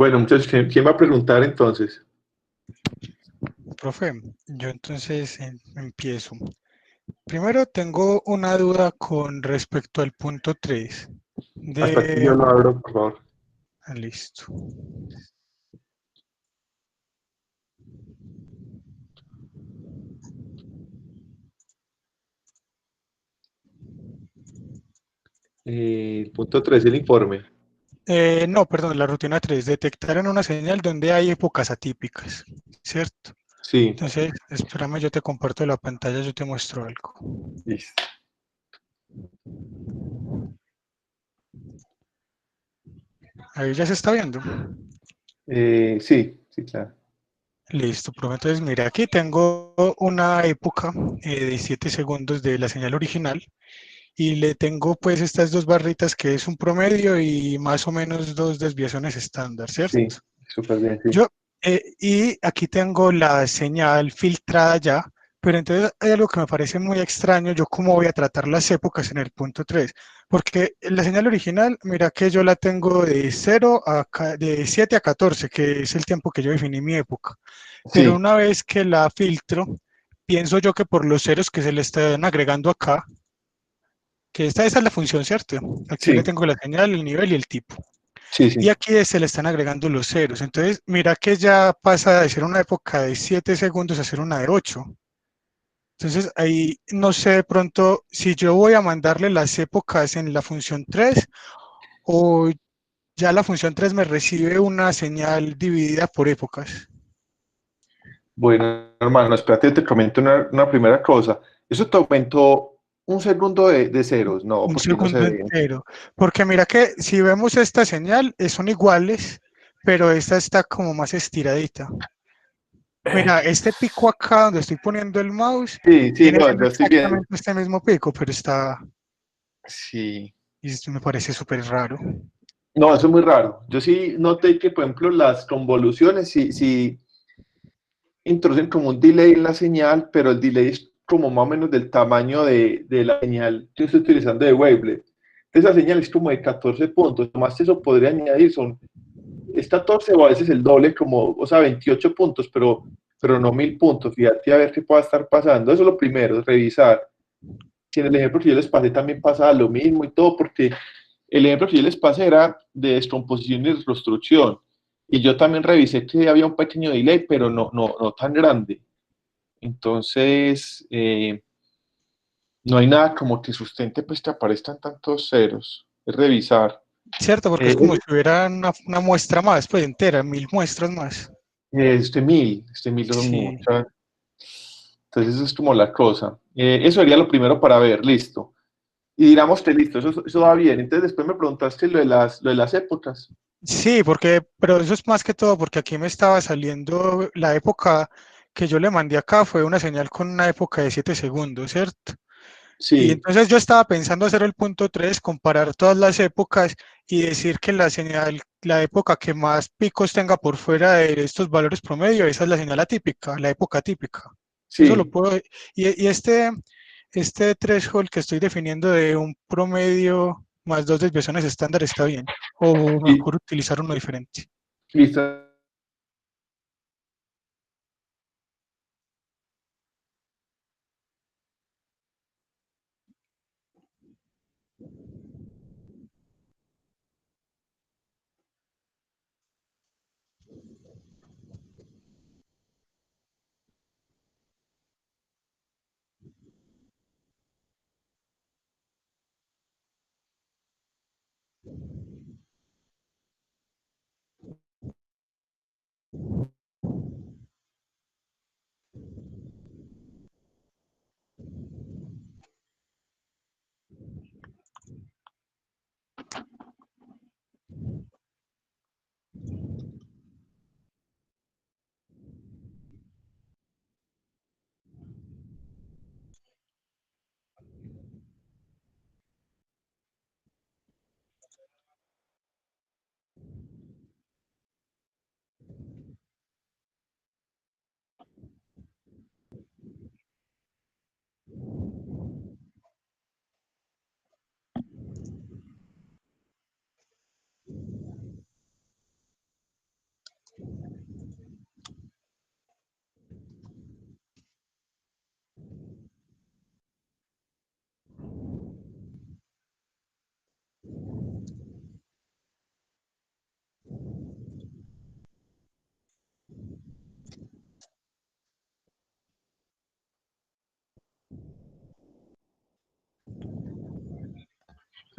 Bueno, muchachos, ¿quién va a preguntar entonces? Profe, yo entonces empiezo. Primero tengo una duda con respecto al punto 3 Hasta aquí de... yo lo abro, por favor. Listo. El punto 3, el informe. No, perdón, la rutina 3, detectar en una señal donde hay épocas atípicas, ¿cierto? Sí, Entonces, espérame, yo te comparto la pantalla, yo te muestro algo. listo. Ahí ya se está viendo. Sí, sí, claro. Listo, profe. Entonces, mira, aquí tengo una época de 7 segundos de la señal original y le tengo pues estas dos barritas que es un promedio y más o menos dos desviaciones estándar, Sí, ¿cierto? súper bien, sí. Yo, y aquí tengo la señal filtrada ya, pero entonces hay algo que me parece muy extraño, yo cómo voy a tratar las épocas en el punto 3 porque la señal original, mira que yo la tengo de de 7 a 14, que es el tiempo que yo definí mi época, pero Sí, una vez que la filtro, pienso yo que por los ceros que se le están agregando acá, que esta es la función, ¿cierto? Aquí le sí, tengo la señal, el nivel y el tipo. sí, Y sí. aquí se le están agregando los ceros. Entonces, mira que ya pasa de ser una época de 7 segundos a ser una de 8. Entonces, ahí no sé de pronto si yo voy a mandarle las épocas en la función 3 o ya la función 3 me recibe una señal dividida por épocas. Bueno, hermano, espérate, te comento una primera cosa. Eso te aumentó un segundo de ceros, no, Un porque no se segundo ve. entero. Porque mira que si vemos esta señal, son iguales, pero esta está como más estiradita. Mira, este pico acá donde estoy poniendo el mouse Sí, sí, viene no, siendo yo estoy bien. exactamente este mismo pico, pero está, Sí. y esto me parece súper raro. No, eso es muy raro. Yo sí noté que, por ejemplo, las convoluciones sí, sí introducen como un delay en la señal, pero el delay es como más o menos del tamaño de la señal que estoy utilizando de wavelet. Esa señal es como de 14 puntos. Más eso podría añadir, es 14 o a veces el doble, como, o sea, 28 puntos, pero no 1000 puntos. Fíjate a ver qué pueda estar pasando. Eso es lo primero, revisar. Si en el ejemplo que yo les pasé también pasaba lo mismo y todo, porque el ejemplo que yo les pasé era de descomposición y reconstrucción. Y yo también revisé que había un pequeño delay, pero no tan grande. Entonces, no hay nada como que sustente pues que aparezcan tantos ceros. Es revisar. Cierto, porque es Eh, como si hubiera una muestra más, pues entera, 1000 muestras más. este mil son Sí, muchas. Entonces, eso es como la cosa. Eso sería lo primero para ver, listo. Y digamos que listo, eso va bien. Entonces, después me preguntaste lo de las épocas. sí, porque, pero eso es más que todo porque aquí me estaba saliendo la época que yo le mandé acá, fue una señal con una época de 7 segundos, ¿cierto? Y Sí, entonces yo estaba pensando hacer el punto 3, comparar todas las épocas y decir que la señal, la época que más picos tenga por fuera de estos valores promedio, esa es la señal atípica, la época típica. Eso lo sí. puedo, y este threshold que estoy definiendo de un promedio más dos desviaciones estándar está bien, o Y, mejor utilizar uno diferente. listo.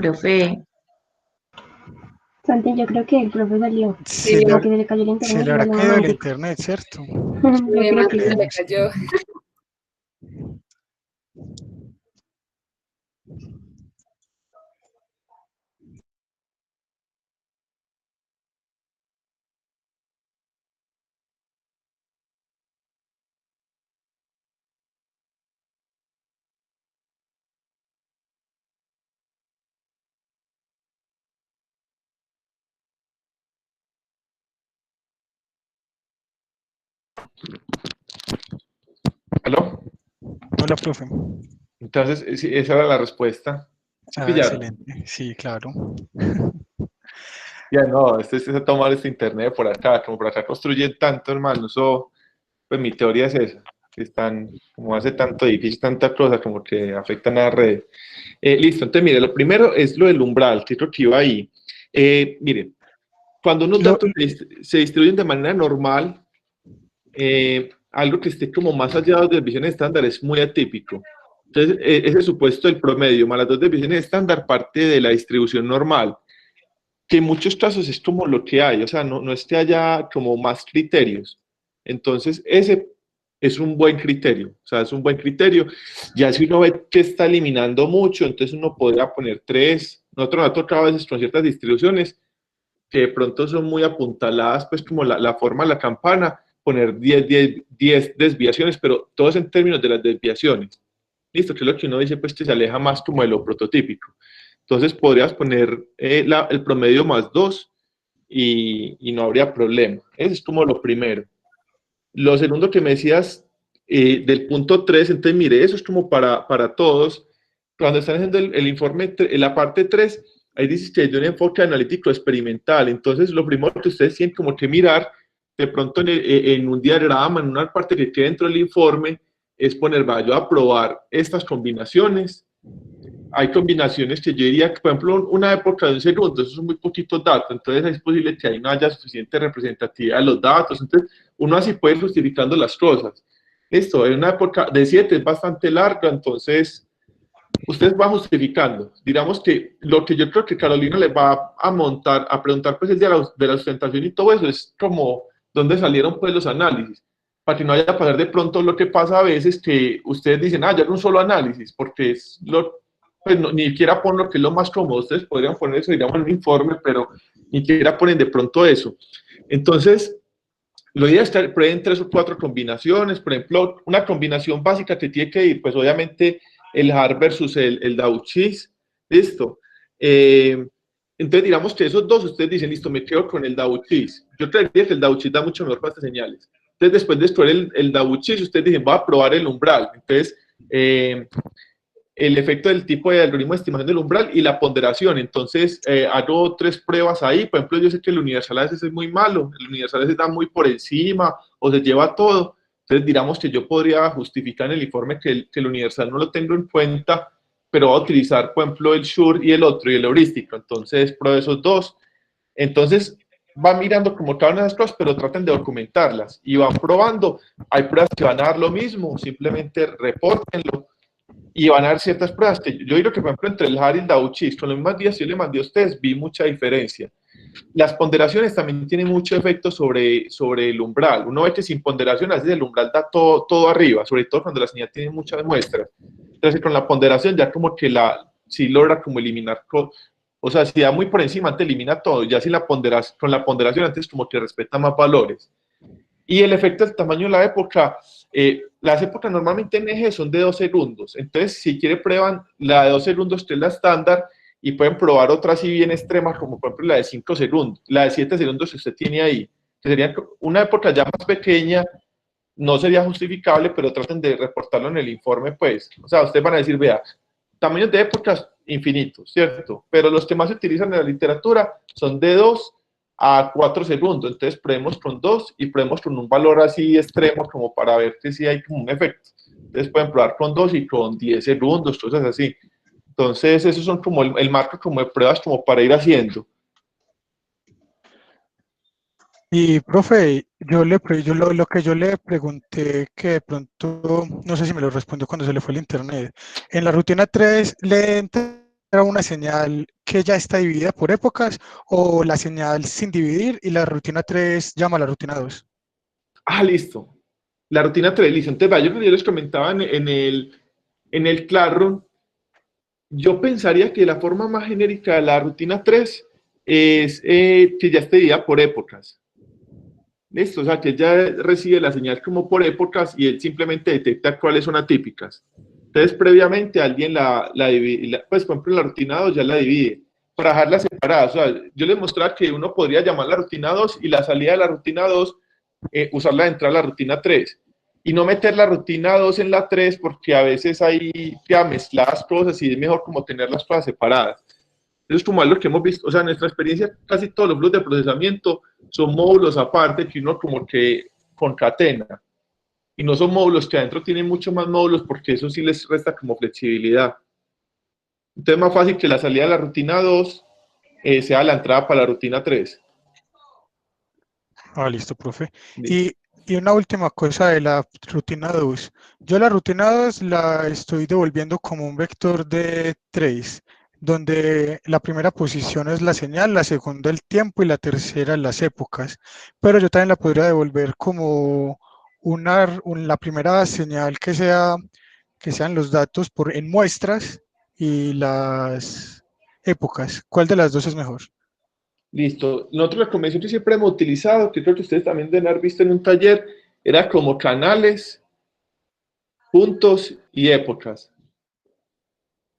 Profe. Santi, yo creo que el profe salió. Se Como le, que se le cayó el se internet. le habrá Dale un caído el momentico. internet, ¿cierto? Yo creo que Se sí. le cayó. ¿Aló? Hola, profe. Entonces, sí, esa era la respuesta. ¿Sí pillaron? Excelente. Sí, claro. Ya no, es a tomar este internet por acá, como por acá construyen tanto, hermano, eso, pues mi teoría es esa, que están, como hace tanto edificio, tanta cosa, como que afectan a la red. Listo, entonces mire, lo primero es lo del umbral, que creo que iba ahí. Miren, cuando unos Lo- datos se distribuyen de manera normal, algo que esté como más allá de las desviaciones estándar es muy atípico. Entonces, ese supuesto del promedio más las dos desviaciones estándar parte de la distribución normal, que en muchos casos es como lo que hay, o sea, no es que haya como más criterios. Entonces, ese es un buen criterio, o sea, es un buen criterio. Ya si uno ve que está eliminando mucho, entonces uno podría poner tres. Nosotros nos ha tocado a veces con ciertas distribuciones que de pronto son muy apuntaladas, pues como la forma de la campana, poner 10 desviaciones, pero todos en términos de las desviaciones. Listo, que es lo que uno dice, pues que se aleja más como de lo prototípico. Entonces podrías poner el promedio más 2 y no habría problema. Eso es como lo primero. Lo segundo que me decías del punto 3, entonces mire, eso es como para todos. Cuando están haciendo el informe, en la parte 3, ahí dice que hay un enfoque analítico experimental. Entonces, lo primero que ustedes tienen como que mirar, de pronto en un diagrama, en una parte que quede dentro del informe, es poner, va, yo a probar estas combinaciones. Hay combinaciones que yo diría que, por ejemplo, una época de un segundo, eso son muy poquitos datos, entonces es posible que ahí no haya suficiente representatividad de los datos, entonces uno así puede ir justificando las cosas. Listo, en una época de 7 es bastante larga, entonces ustedes van justificando. Digamos que lo que yo creo que Carolina les va a montar, a preguntar pues el de la sustentación y todo eso, es como dónde salieron pues los análisis, para que no vaya a pasar de pronto lo que pasa a veces que ustedes dicen, ya era un solo análisis, porque es pues ni siquiera ponen lo que es lo más cómodo, ustedes podrían poner eso, digamos, en un informe, pero ni siquiera ponen de pronto eso. Entonces, lo ideal es que prueben 3 o 4 combinaciones, por ejemplo, una combinación básica que tiene que ir, pues obviamente el HAR versus el Dauchis, listo. Entonces, digamos que esos dos, ustedes dicen, listo, me quedo con el Dauchis. Yo creería que el Dauchis da mucho mejor para estas señales. Entonces, después de explorar el Dauchis, ustedes dicen, voy a probar el umbral. Entonces, el efecto del tipo de algoritmo de estimación del umbral y la ponderación. Entonces, hago 3 pruebas ahí. Por ejemplo, yo sé que el universal a veces es muy malo, el universal a veces da muy por encima o se lleva todo. Entonces, digamos que yo podría justificar en el informe que el universal no lo tengo en cuenta, pero voy a utilizar, por ejemplo, el Schur y el otro, y el heurístico. Entonces, pruebo esos dos. Entonces, van mirando como cada una de las cosas, pero traten de documentarlas y van probando. Hay pruebas que van a dar lo mismo, simplemente repórtenlo y van a haber ciertas pruebas que yo digo que, por ejemplo, entre el HAR y el Dauchis, con los mismos días que yo le mandé a ustedes, vi mucha diferencia. Las ponderaciones también tienen mucho efecto sobre el umbral. Uno ve que sin ponderación, a veces el umbral da todo arriba, sobre todo cuando la señal tiene muchas muestras. Entonces, con la ponderación ya como que sí logra como eliminar, o sea, si da muy por encima, antes elimina todo, ya si con la ponderación antes como que respeta más valores. Y el efecto del tamaño de la época, las épocas normalmente en eje son de 2 segundos. Entonces, si quiere, prueban la de 2 segundos, que es la estándar, y pueden probar otra así bien extrema, como por ejemplo la de 5 segundos, la de 7 segundos que usted tiene ahí, que sería una época ya más pequeña, no sería justificable, pero traten de reportarlo en el informe, pues. O sea, ustedes van a decir, vea, tamaños de épocas infinitos, ¿cierto? Pero los que más se utilizan en la literatura son de 2 a 4 segundos. Entonces, probemos con 2 y probemos con un valor así extremo como para ver que sí hay como un efecto. Entonces, pueden probar con 2 y con 10 segundos, cosas así. Entonces, esos son como el marco como de pruebas como para ir haciendo. Y, profe, lo que yo le pregunté, que de pronto, no sé si me lo respondió cuando se le fue el internet, en la rutina 3 le entra una señal que ya está dividida por épocas o la señal sin dividir y la rutina 3 llama a la rutina 2? Ah, listo. La rutina 3, listo. Entonces, vaya, yo les comentaba en el Classroom, yo pensaría que la forma más genérica de la rutina 3 es que ya esté dividida por épocas. Listo, o sea, que ya recibe la señal como por épocas y él simplemente detecta cuáles son atípicas. Entonces, previamente alguien la divide, pues por ejemplo, en la rutina 2 ya la divide para dejarla separada. O sea, yo les mostraba que uno podría llamar la rutina 2 y la salida de la rutina 2 usarla de entrada a la rutina 3 y no meter la rutina 2 en la 3 porque a veces hay ya mezcladas cosas y es mejor como tenerlas todas separadas. Eso es como algo que hemos visto, o sea, en nuestra experiencia casi todos los flujos de procesamiento son módulos aparte que uno como que concatena y no son módulos que adentro tienen mucho más módulos porque eso sí les resta como flexibilidad. Entonces es más fácil que la salida de la rutina 2 sea la entrada para la rutina 3. Ah, listo, profe. Listo. Y una última cosa de la rutina 2. Yo la rutina 2 la estoy devolviendo como un vector de 3, donde la primera posición es la señal, la segunda el tiempo y la tercera las épocas. Pero yo también la podría devolver como la primera señal que sean los datos en muestras y las épocas. ¿Cuál de las dos es mejor? Listo. Nosotros la convención que siempre hemos utilizado, que creo que ustedes también deben haber visto en un taller, era como canales, puntos y épocas.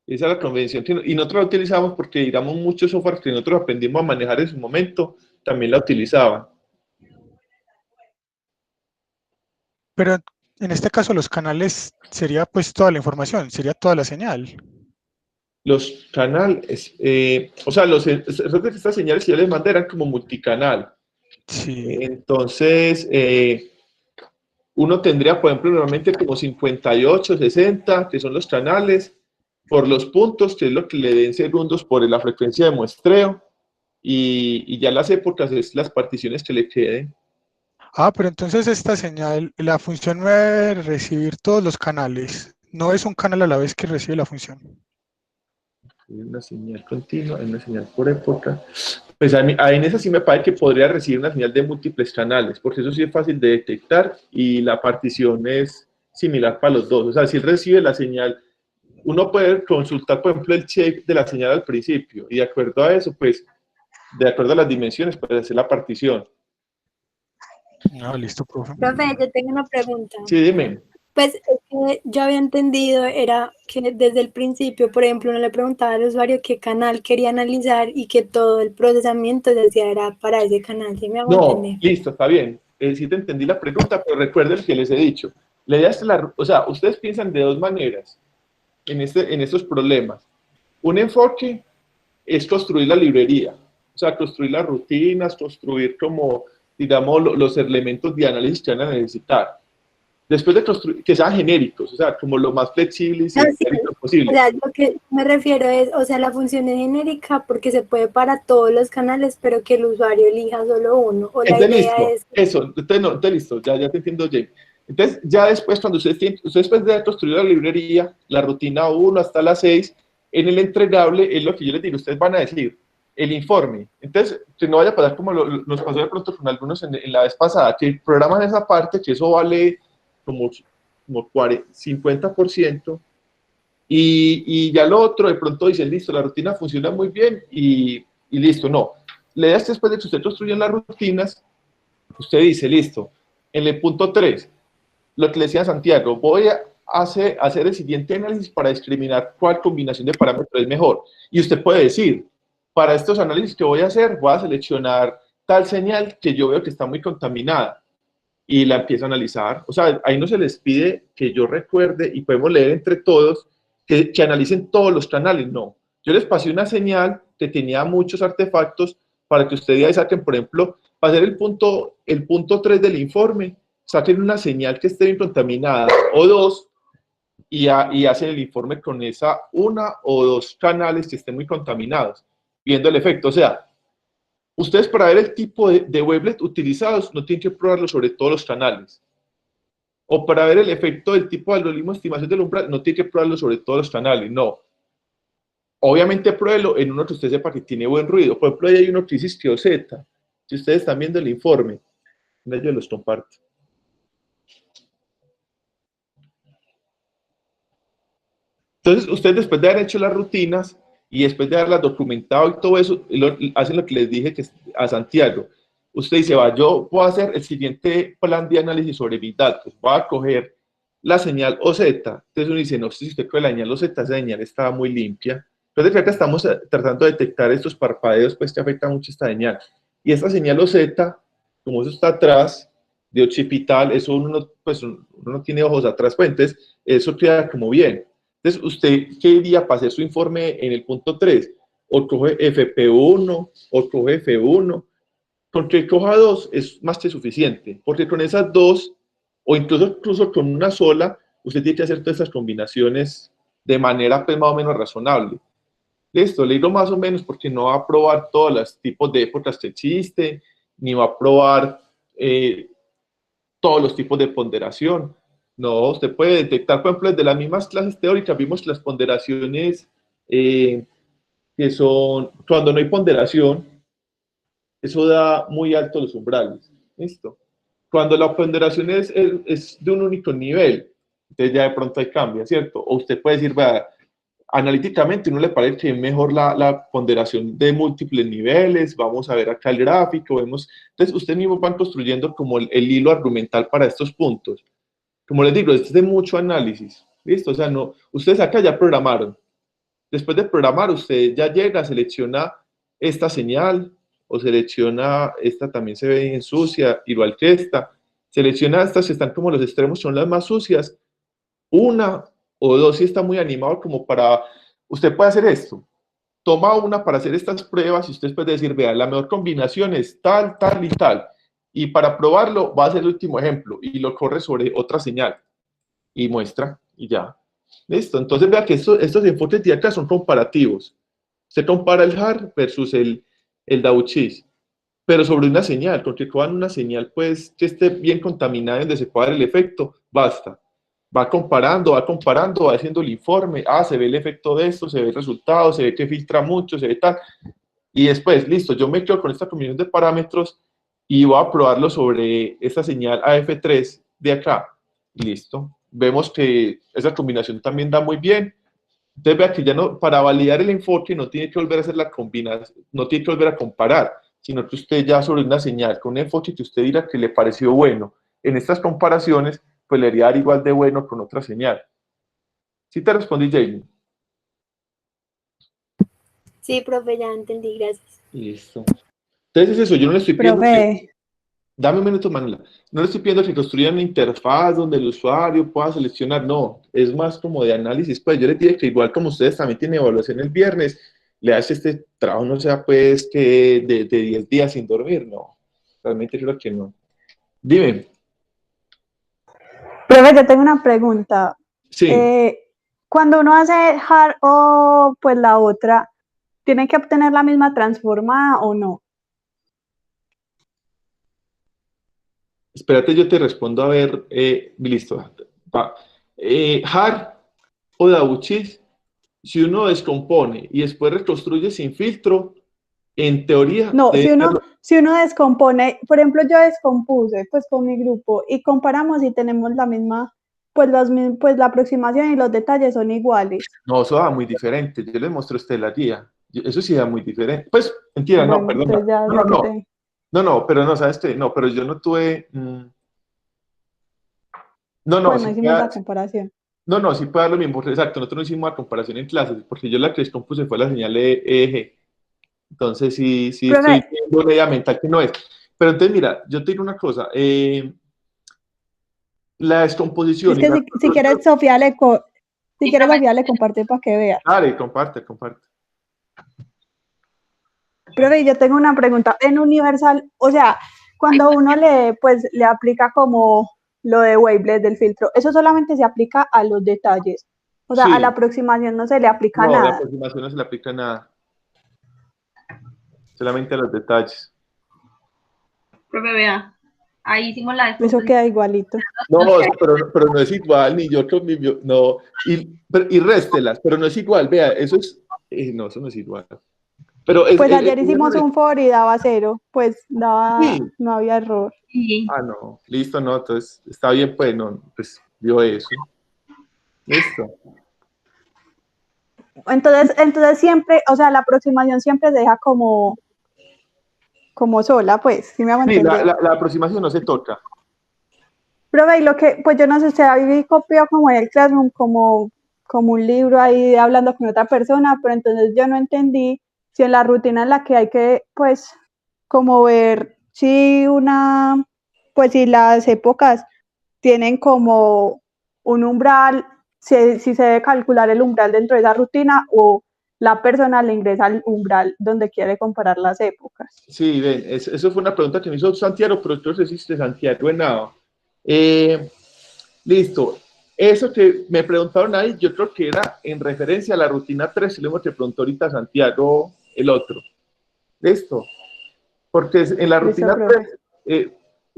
Esa es la convención y nosotros la utilizamos porque, digamos, muchos software que nosotros aprendimos a manejar en su momento también la utilizaban. Pero en este caso los canales sería pues toda la información, sería toda la señal. Los canales, o sea, estas señales que yo les mandé eran como multicanal. Sí. Entonces, uno tendría, por ejemplo, normalmente como 58, 60, que son los canales, por los puntos, que es lo que le den segundos por la frecuencia de muestreo, y ya las épocas es las particiones que le queden. Ah, pero entonces esta señal, la función no debe recibir todos los canales. No es un canal a la vez que recibe la función. Una señal continua, una señal por época. Pues a en esa sí me parece que podría recibir una señal de múltiples canales, porque eso sí es fácil de detectar y la partición es similar para los dos. O sea, si él recibe la señal, uno puede consultar, por ejemplo, el check de la señal al principio y de acuerdo a eso, pues, de acuerdo a las dimensiones, puede hacer la partición. Ah, listo, profe. Profe, yo tengo una pregunta. Sí, dime. Pues es que yo había entendido era que desde el principio, por ejemplo, uno le preguntaba al usuario qué canal quería analizar y que todo el procesamiento se hacía era para ese canal, ¿sí me hago No, entender? listo, está bien. Sí te entendí la pregunta, pero recuerden que les he dicho. La idea es o sea, ustedes piensan de dos maneras en estos problemas. Un enfoque es construir la librería, o sea, construir las rutinas, construir como, digamos, los elementos de análisis que van a necesitar. Después de construir, que sean genéricos, o sea, como lo más flexibles y No, sí. genéricos O posible. sea, lo que me refiero es, o sea, la función es genérica porque se puede para todos los canales, pero que el usuario elija solo uno. O la Entonces, idea listo, es... eso, entonces, no, entonces listo, ya te entiendo, Jay. Entonces, ya después, cuando ustedes después de construir la librería, la rutina 1 hasta la 6, en el entregable es lo que yo les digo, ustedes van a decir, el informe. Entonces, que no vaya a pasar como nos pasó de pronto con algunos en la vez pasada, que programan esa parte, que eso vale como 50%, y ya lo otro, de pronto dicen, listo, la rutina funciona muy bien y listo, no. La idea es que después de que usted construyen las rutinas, usted dice, listo, en el punto 3, lo que le decía Santiago, voy a hacer el siguiente análisis para discriminar cuál combinación de parámetros es mejor. Y usted puede decir, para estos análisis que voy a hacer, voy a seleccionar tal señal que yo veo que está muy contaminada y la empiezo a analizar. O sea, ahí no se les pide que yo recuerde y podemos leer entre todos que analicen todos los canales, no. Yo les pasé una señal que tenía muchos artefactos para que ustedes ahí saquen, por ejemplo, para hacer el punto 3 del informe, saquen una señal que esté bien contaminada o dos y hacen el informe con esa una o dos canales que estén muy contaminados, viendo el efecto. O sea, ustedes para ver el tipo de wavelet utilizados no tienen que probarlo sobre todos los canales. O para ver el efecto del tipo de algoritmo de estimación del umbral no tienen que probarlo sobre todos los canales, no. obviamente pruébelo en uno que usted sepa que tiene buen ruido. Por ejemplo, ahí hay uno que dice isquio Z. Si ustedes están viendo el informe, yo los comparto. Entonces, ustedes después de haber hecho las rutinas y después de haberlas documentado y todo eso, hacen lo que les dije que a Santiago. Usted dice, va, yo voy a hacer el siguiente plan de análisis sobre mis datos. Voy a coger la señal OZ. Entonces uno dice, no sé si usted coge la señal OZ, esa señal estaba muy limpia. Entonces acá estamos tratando de detectar estos parpadeos, pues que afectan mucho esta señal. Y esta señal OZ, como eso está atrás de occipital, eso uno no tiene ojos atrás, pues entonces eso queda como bien. Entonces, ¿usted qué diría para hacer su informe en el punto 3? O coge FP1, o coge F1. Con que coja 2 es más que suficiente, porque con esas 2, o incluso con una sola, usted tiene que hacer todas estas combinaciones de manera pues, más o menos razonable. Listo, le digo más o menos porque no va a probar todos los tipos de épocas que existen, ni va a probar todos los tipos de ponderación. No, usted puede detectar, por ejemplo, desde las mismas clases teóricas vimos que las ponderaciones que son, cuando no hay ponderación, eso da muy alto los umbrales. ¿Listo? Cuando la ponderación es de un único nivel, entonces ya de pronto hay cambio, ¿cierto? O usted puede decir, vea, analíticamente uno le parece que es mejor la ponderación de múltiples niveles, vamos a ver acá el gráfico, vemos, entonces ustedes mismos van construyendo como el hilo argumental para estos puntos. Como les digo, esto es de mucho análisis, ¿listo? O sea, no, ustedes acá ya programaron. Después de programar, usted ya llega, selecciona esta señal, o selecciona, esta también se ve en sucia, igual que esta. Selecciona estas que están como los extremos, son las más sucias. Una o dos si está muy animado como para, usted puede hacer esto. Toma una para hacer estas pruebas y usted puede decir, vea, la mejor combinación es tal, tal y tal. Y para probarlo va a ser el último ejemplo y lo corre sobre otra señal y muestra y ya. Listo. Entonces vea que estos enfoques de acá son comparativos. Se compara el HAR versus el Dauchis, pero sobre una señal, porque cojan una señal pues que esté bien contaminada donde se pueda dar el efecto, basta. Va comparando, va haciendo el informe, se ve el efecto de esto, se ve el resultado, se ve que filtra mucho, se ve tal, y después, listo, yo me quedo con esta combinación de parámetros y voy a probarlo sobre esta señal AF3 de acá, listo. Vemos que esa combinación también da muy bien. Entonces vea que ya no, para validar el enfoque no tiene que volver a hacer la combinación, no tiene que volver a comparar, sino que usted ya sobre una señal con un enfoque que usted dirá que le pareció bueno en estas comparaciones, pues le haría dar igual de bueno con otra señal. ¿Sí te respondí, Jamie? Sí, profe, ya entendí, gracias. Listo. Entonces es eso, yo no le estoy pidiendo Profe, que... Dame un minuto, Manuela. No le estoy pidiendo que construyan una interfaz donde el usuario pueda seleccionar, no, es más como de análisis, pues yo les dije que igual como ustedes también tienen evaluación el viernes, le hace este trabajo, no sea pues que de 10 días sin dormir, no, realmente creo que no. Dime. profe, yo tengo una pregunta. Sí. Cuando uno hace HAR o pues la otra, ¿tiene que obtener la misma transformada o no? Espérate, yo te respondo a ver, listo. HAR o Dauchis, si uno descompone y después reconstruye sin filtro, en teoría... No, si uno descompone, por ejemplo, yo descompuse pues con mi grupo y comparamos y tenemos la misma, pues la aproximación y los detalles son iguales. No, eso da muy diferente. Yo les muestro a usted la guía. Eso sí da muy diferente. Pues, mentira, Bueno, no, perdona. entonces ya, ya que te... No, pero no, ¿sabes qué? No, pero yo no tuve... No, Pues no sí hicimos la comparación. no, sí puede dar lo mismo. Exacto, nosotros no hicimos la comparación en clases, porque yo la que descompuse fue la señal EEG. Entonces, sí Profe, estoy viendo una idea mental que no es. Pero entonces, mira, yo te digo una cosa. La descomposición es y que la... si quieres, Sofía le comparte para que vea. Dale, comparte. Profe, yo tengo una pregunta. En Universal, o sea, cuando uno le aplica como lo de wavelets del filtro, eso solamente se aplica a los detalles. O sea, a la Sí. aproximación no se le aplica No, la nada. aproximación no se le aplica nada. Solamente a los detalles. Profe, vea, ahí hicimos la Eso descomposición. queda igualito. No, pero no es igual, ni yo con mi... No, y réstelas, pero no es igual, vea, eso es No, eso no es igual. Pero Pues ayer hicimos un for y daba 0, pues daba, Sí. no había error. Sí. Ah, no, listo, no, entonces está bien, pues, no, pues dio eso. Listo. Entonces siempre, o sea, la aproximación siempre se deja como sola, pues, ¿sí me hago Sí, entender? la aproximación no se toca. Profe, y lo que, pues yo no sé, usted ahí copió como en el Classroom, como un libro ahí hablando con otra persona, pero entonces yo no entendí si en la rutina en la que hay que, pues, como ver si pues si las épocas tienen como un umbral, si se debe calcular el umbral dentro de esa rutina o la persona le ingresa al umbral donde quiere comparar las épocas. Sí, ven, eso fue una pregunta que me hizo Santiago, pero tú existe Santiago en nada. Listo. Eso que me preguntaron ahí, yo creo que era en referencia a la rutina 3, y luego te preguntó ahorita Santiago el otro. Listo. Porque en la Listo, rutina profe. 3,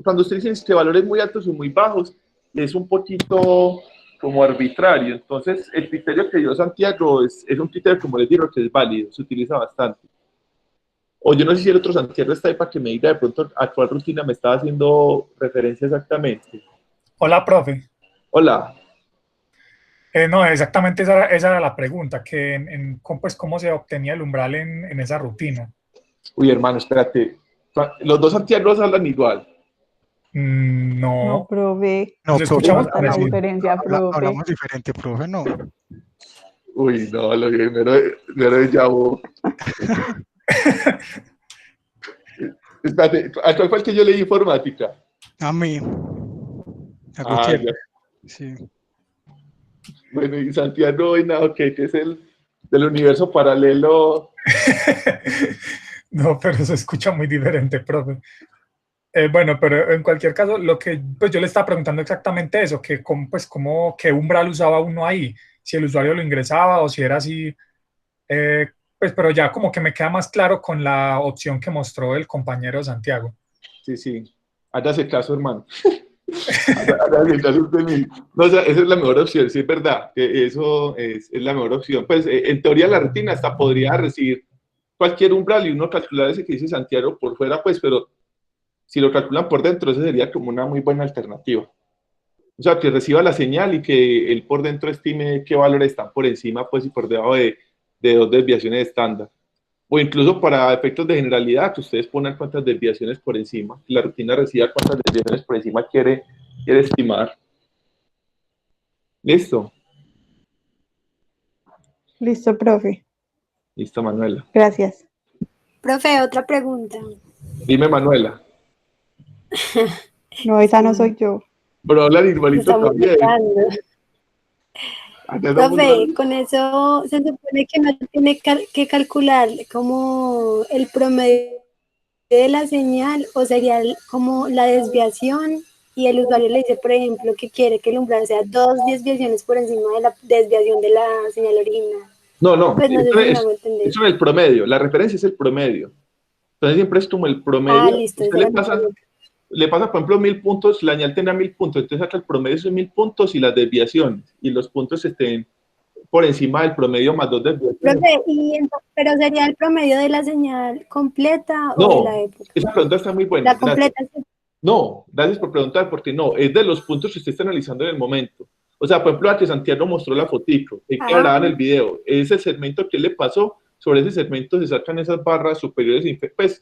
cuando usted dice que valores muy altos o muy bajos, es un poquito como arbitrario. Entonces, el criterio que dio Santiago es un criterio, como les digo, que es válido, se utiliza bastante. O yo no sé si el otro Santiago está ahí para que me diga de pronto a cuál rutina me estaba haciendo referencia exactamente. Hola, profe. Hola. No, exactamente esa era la pregunta, que pues, cómo se obtenía el umbral en esa rutina. Uy, hermano, espérate. Los dos Santiagos hablan igual. No, No, profe. No, nos profe, escuchamos Está la parecido. diferencia, profe. hablamos diferente, profe, no. Uy, no, lo que mero de Yabo. Espérate, ¿a cuál fue el que yo leí informática? A mí, a Ah, Gutiérrez, ya. sí. Bueno, y Santiago Henao, que es el del universo paralelo. No, pero se escucha muy diferente, profe. Bueno, pero en cualquier caso, lo que pues yo le estaba preguntando exactamente eso, que qué umbral usaba uno ahí, si el usuario lo ingresaba o si era así, pues pero ya como que me queda más claro con la opción que mostró el compañero Santiago. Sí, sí. Hágase caso, hermano. Hágase caso de mí. No, o sea, esa es la mejor opción, sí, es verdad. Que eso es la mejor opción. Pues en teoría la rutina hasta podría recibir cualquier umbral y uno calcular ese que dice Santiago por fuera, pues, pero si lo calculan por dentro, esa sería como una muy buena alternativa. O sea, que reciba la señal y que él por dentro estime qué valores están por encima, pues, y por debajo de dos desviaciones estándar. O incluso para efectos de generalidad, que ustedes pongan cuántas desviaciones por encima, la rutina reciba cuántas desviaciones por encima quiere estimar. ¿Listo? Listo, profe. Listo, Manuela. Gracias. Profe, otra pregunta. Dime, Manuela. No, esa no soy yo. Pero hablan igualito Estamos también. buscando. Profe, con eso se supone que no tiene que calcular como el promedio de la señal o sería como la desviación y el usuario le dice, por ejemplo, que quiere que el umbral sea 2 desviaciones por encima de la desviación de la señal original. No, Pues no sé si me hago entender. eso es el promedio. La referencia es el promedio. Entonces siempre es como el Ah, promedio. listo. Usted le pasa, por ejemplo, 1000 puntos, la señal tenga 1000 puntos, entonces saca el promedio de 1000 puntos y las desviaciones, y los puntos estén por encima del promedio más 2 desviaciones. Profe, pero sería el promedio de la señal completa o de la época. Esa pregunta está muy buena. La completa. No, gracias por preguntar, porque no, es de los puntos que usted está analizando en el momento. O sea, por ejemplo, a que Santiago mostró la fotico, que hablaba en el video, ese segmento que le pasó, sobre ese segmento se sacan esas barras superiores, pues,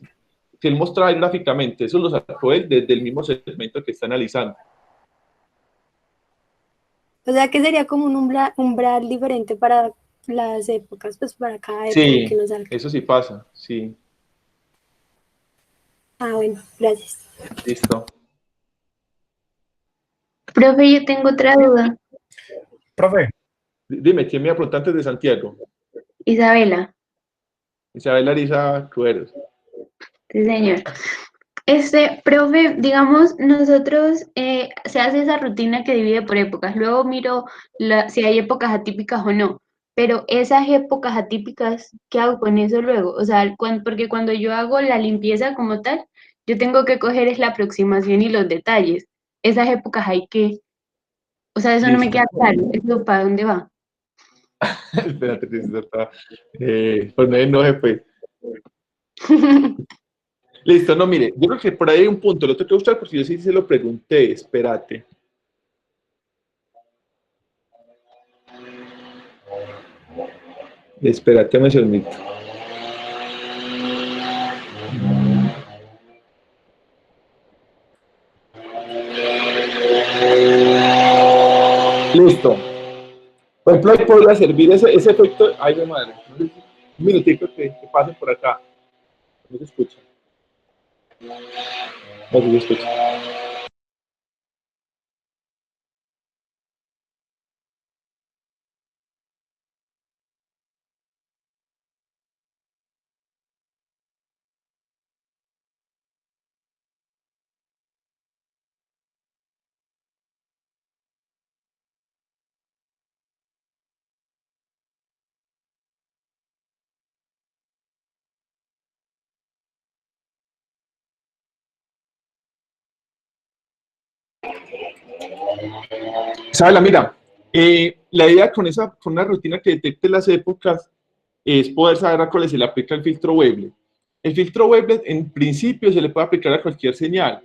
que él mostraba gráficamente, eso lo sacó él desde el mismo segmento que está analizando. O sea que sería como un umbral diferente para las épocas, pues para cada época Sí, que nos salga. eso sí pasa, sí. Ah, bueno, gracias. Listo. Profe, yo tengo otra duda. Profe. Dime, ¿quién me apuntó antes de Santiago? Isabela. Isabel Arisa Cueros. Sí, señor. Profe, digamos, nosotros se hace esa rutina que divide por épocas. Luego miro si hay épocas atípicas o no. Pero esas épocas atípicas, ¿qué hago con eso luego? O sea, porque cuando yo hago la limpieza como tal, yo tengo que coger es la aproximación y los detalles. Esas épocas hay que, o sea, eso no me queda claro. ¿Eso para dónde va? Espérate, que se está. Pues no enoje, pues. Listo, no, mire, yo creo que por ahí hay un punto, lo tengo que buscar porque yo sí se lo pregunté, espérate. Espérate un segundito. Listo. Por ejemplo, ahí podría servir ese efecto. Ay, de madre. Un minutico que pasen por acá. No se escucha. No se escucha. Sabela, mira, la idea con una rutina que detecte las épocas es poder saber a cuáles se le aplica el filtro Wavelet. El filtro Wavelet en principio se le puede aplicar a cualquier señal,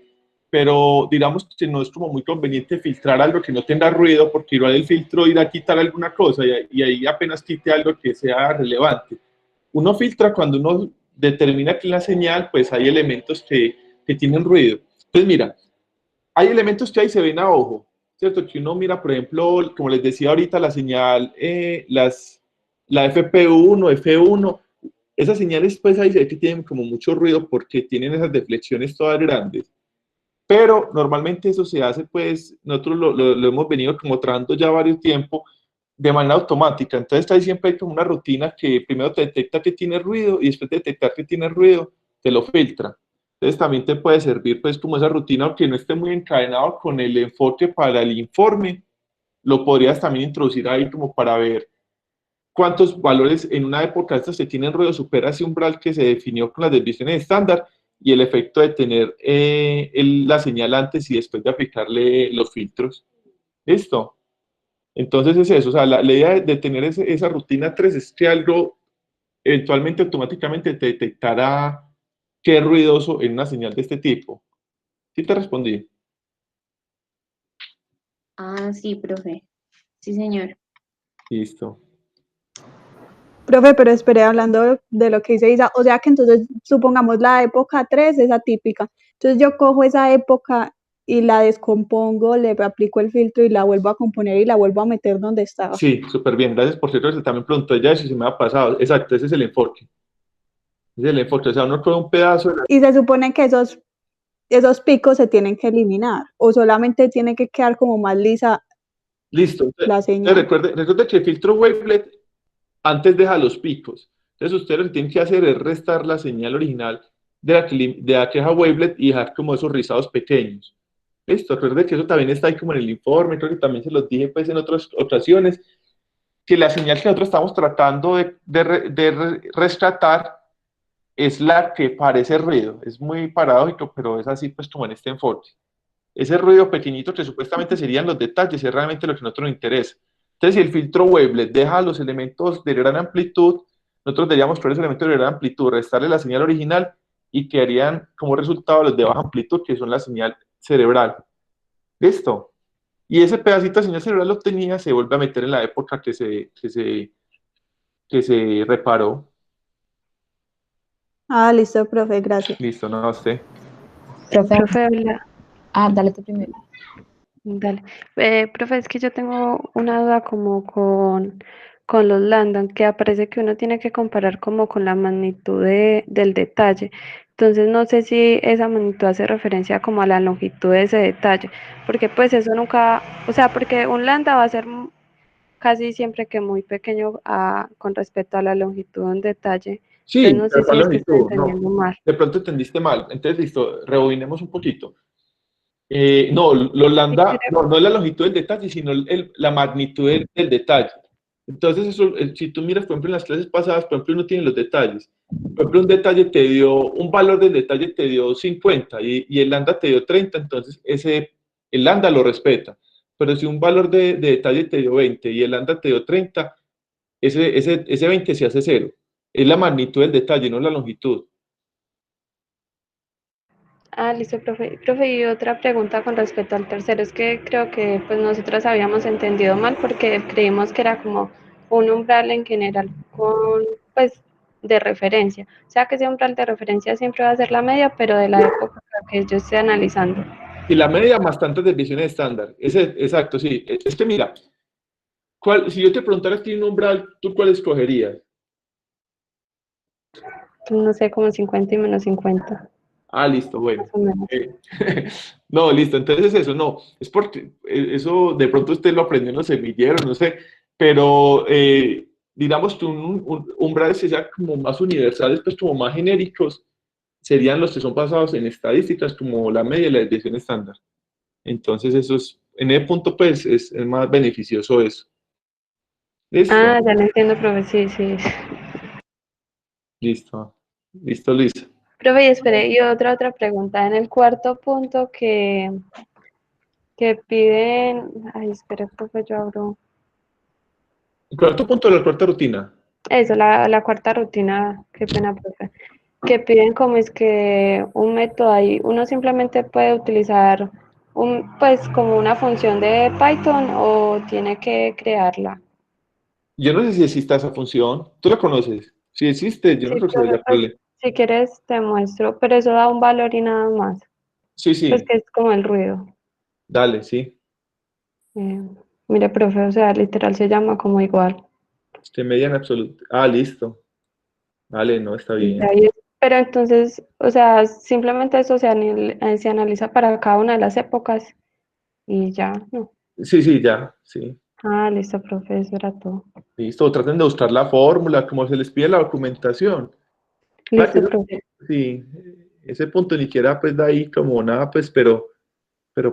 pero digamos que no es como muy conveniente filtrar algo que no tenga ruido, porque igual el filtro irá a quitar alguna cosa y ahí apenas quite algo que sea relevante. Uno filtra cuando uno determina que en la señal pues hay elementos que tienen ruido. Entonces mira, hay elementos que ahí se ven a ojo, ¿cierto? Que uno mira, por ejemplo, como les decía ahorita, la señal, la FP1, F1, esas señales pues ahí se ve que tienen como mucho ruido porque tienen esas deflexiones todas grandes. Pero normalmente eso se hace pues, nosotros lo hemos venido como trabajando ya varios tiempo de manera automática. Entonces ahí siempre hay como una rutina que primero te detecta que tiene ruido y después de detectar que tiene ruido, te lo filtra. Entonces también te puede servir pues como esa rutina, aunque no esté muy encadenado con el enfoque para el informe, lo podrías también introducir ahí como para ver cuántos valores en una época de estas que tienen ruido supera ese umbral que se definió con las desviaciones estándar y el efecto de tener la señal antes y después de aplicarle los filtros. ¿Listo? Entonces es eso, o sea, la idea de tener esa rutina 3 es que algo eventualmente automáticamente te detectará qué es ruidoso en una señal de este tipo. ¿Sí te respondí? Ah, sí, profe. Sí, señor. Listo. Profe, pero esperé hablando de lo que dice Isa, o sea que entonces supongamos la época 3 es atípica, entonces yo cojo esa época y la descompongo, le aplico el filtro y la vuelvo a componer y la vuelvo a meter donde estaba. Sí, súper bien. Gracias por cierto, se también preguntó ya eso y se me ha pasado. Exacto, ese es el enfoque. Ese es el enfoque. O sea, uno coge un pedazo de la... Y se supone que esos picos se tienen que eliminar o solamente tiene que quedar como más lisa Listo. la Entonces, señal. recuerde que el filtro wavelet antes deja los picos. Entonces ustedes lo que tienen que hacer es restar la señal original de la queja wavelet y dejar como esos rizados pequeños. Listo, recuerde que eso también está ahí como en el informe, creo que también se los dije pues en otras ocasiones, que la señal que nosotros estamos tratando de rescatar es la que parece ruido. Es muy paradójico, pero es así pues como en este enfoque. Ese ruido pequeñito que supuestamente serían los detalles es realmente lo que a nosotros nos interesa. Entonces, si el filtro wavelet deja los elementos de gran amplitud, nosotros deberíamos por esos elementos de gran amplitud restarle la señal original y quedarían como resultado los de baja amplitud, que son la señal cerebral. ¿Listo? Y ese pedacito de señal cerebral lo tenía, se vuelve a meter en la época que se reparó. Ah, listo, profe, gracias. Listo, no sé. Profe, Hola. dale tú primero. Dale. Profe, es que yo tengo una duda como con los Landon, que aparece que uno tiene que comparar como con la magnitud del detalle. Entonces no sé si esa magnitud hace referencia como a la longitud de ese detalle, porque pues eso nunca, o sea, porque un lambda va a ser casi siempre que muy pequeño con respecto a la longitud de un detalle. Entonces Sí, no sé pero si ¿cuál es que estoy longitud? No, entendiendo mal. de pronto entendiste mal. Entonces, listo, rebobinemos un poquito. No, los Sí, lambda, no es la longitud del detalle, sino la magnitud del detalle. Entonces, eso, si tú miras, por ejemplo, en las clases pasadas, por ejemplo, uno tiene los detalles. Por ejemplo, un valor del detalle te dio 50 y el lambda te dio 30, entonces el lambda lo respeta. Pero si un valor de detalle te dio 20 y el lambda te dio 30, ese 20 se hace 0. Es la magnitud del detalle, no la longitud. Ah, listo, profe. Profe, y otra pregunta con respecto al tercero. Es que creo que pues nosotros habíamos entendido mal porque creímos que era como un umbral en general con, pues, de referencia. O sea, que ese umbral de referencia siempre va a ser la media, pero de la época que yo esté analizando. Y la media más tantas desviaciones estándar. Exacto, sí. Es que mira, si yo te preguntara a ti un umbral, ¿tú cuál escogerías? No sé, como 50 y menos 50. Ah, listo, bueno. Más o menos. No, listo, entonces eso no, es porque eso de pronto usted lo aprendió en los semilleros, no sé, pero digamos que umbrales que sean como más universales, pues como más genéricos, serían los que son basados en estadísticas como la media y la desviación estándar. Entonces eso es, en ese punto pues es más beneficioso eso. ¿Listo? Ah, ya lo entiendo, profe, sí, sí. Listo, listo, Luisa. Profe, y espere, y otra pregunta. En el cuarto punto que piden, ay, espere, profe, yo abro. El cuarto punto de la cuarta rutina. Eso, la cuarta rutina, qué pena, profe. Que piden como es que un método ahí, uno simplemente puede utilizar pues como una función de Python o tiene que crearla. Yo no sé si existe esa función, ¿tú la conoces? Si existe, yo no Sí, creo que profe, haya pues, problema. si quieres te muestro, pero eso da un valor y nada más. Sí, Pues sí, que es como el ruido. dale, sí. Eh, mire, profe, o sea, literal se llama como igual. Media en absoluto. Ah, listo. Dale, no, está Y bien. ahí pero entonces, o sea, simplemente eso se analiza para cada una de las épocas y ya, ¿no? Sí, sí, ya, sí. Ah, listo, profe, eso era todo. Listo, traten de buscar la fórmula, como se les pide la documentación. Para que Listo, profe. sí, ese punto ni siquiera pues da ahí como nada, pues, pero